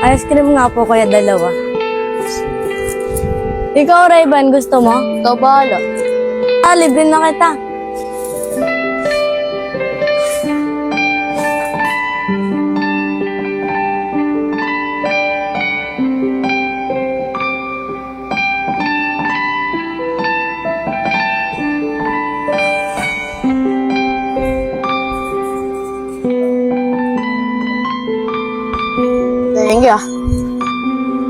Ice cream nga po kaya dalawa. Ikaw, Rayban, gusto mo? Ikaw bahala. Libre na kita. Thank you.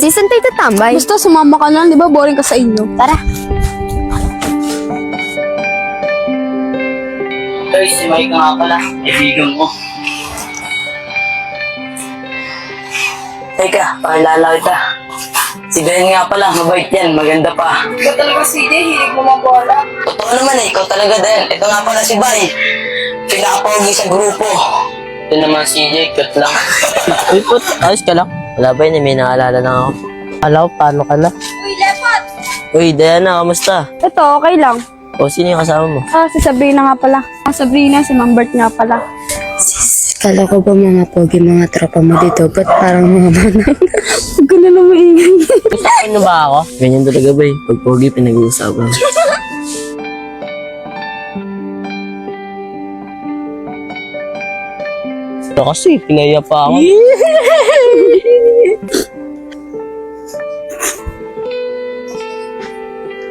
Season tayo tambay. Gusto, sumama ka na. Di ba boring ka sa inyo? Tara. Ay, si Mike nga pala. Kaibigan ko. Teka, pakilala kita. Si Glenn nga pala, mabait yan, maganda pa. Ikaw talaga, CJ. Hilig mo mag-bola. Totoo naman eh, ikaw talaga din. Ito nga pala si Bay. Pinakapogi sa grupo. Ito naman si CJ, cute lang. Uy, put, ayos ka lang. Wala ba yun, may naalala lang ako. Alam ko, paano ka na? Uy, Lepot! Uy, Diana, kamusta? Ito, okay lang. O, sino yung kasama mo? Si Sabrina nga pala. Sabrina, si Ma'am Bert nga pala. Kala ko ba mga pogi mga tropa mo dito? Ba't parang mga manang? Huwag ka na lang maingay. Gusto ko ba ako? Ganyan talaga ba eh. Pag pogi, pinag-uusapan. Ito kasi, pinaya pa ako.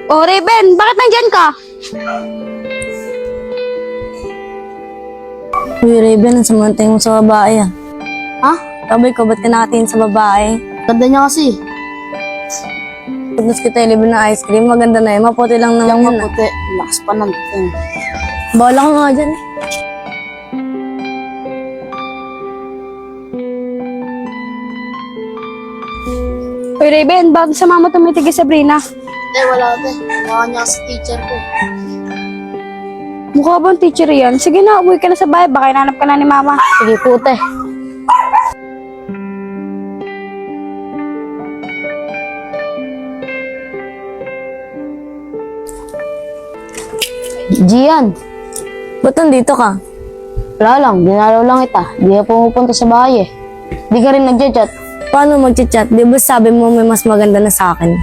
Oh, Raven, bakit nandyan ka? Uy, Raven, ang samantayin mo sa babae ah. Ha? Sabay ko, ba't ka nakatingin sa babae? Ganda niya kasi. Pagdas kita libre na ice cream, maganda na yun. Maputi lang naman yun ah. Maputi. Lakas pa ng tin. Bawala ka nga dyan eh. Uy, Raven, bakit sa mama tumitig kay Sabrina? Wala ate. Mukha niya sa teacher ko. Mukha bang teacher yan? Sige na, uwi ka na sa bahay. Baka hinanap ka na ni mama. Sige po, te. Gian, Ba't nandito ka? wala lang. Dinalaw lang kita. Di na pumupunta sa bahay eh. Di ka rin nagchat-chat. Paano mag-chat? Di ba sabi mo may mas maganda na sa akin?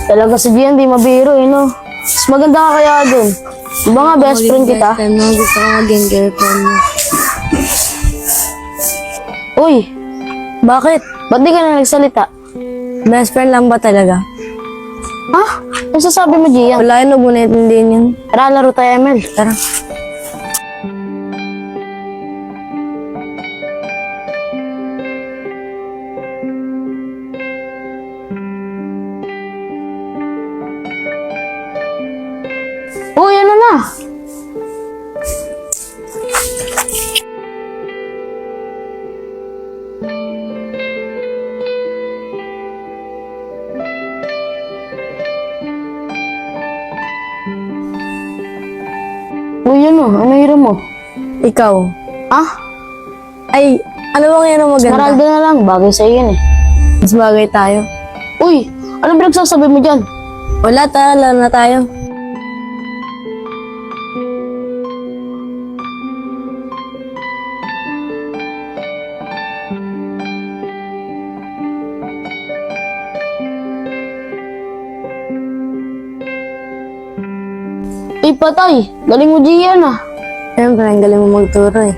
Talaga si Gian, di mabiro eh no. Mas maganda ka kaya dun. Di ba nga best friend kita? Gusto ko maging girlfriend mo. Uy, Bakit? ba't di ka na nagsalita? Best friend lang ba talaga? Ha? Ano sasabi mo, Gian? Wala yun, huwag mo naiintindihan yun. Tara, laro tayo, ML. Tara. Uy, ano na? Uy, ano hiram mo? Ikaw. Ha? Ay, ano bang yan ang maganda? Esmeralda na lang, bagay sa'yo yan eh. Mas bagay tayo. Uy, ano pinagsasabi mo dyan? Wala, tara, laro na tayo. Uy, patay, galing mo Gian ah. Siyempre, ang galing mo magturo eh.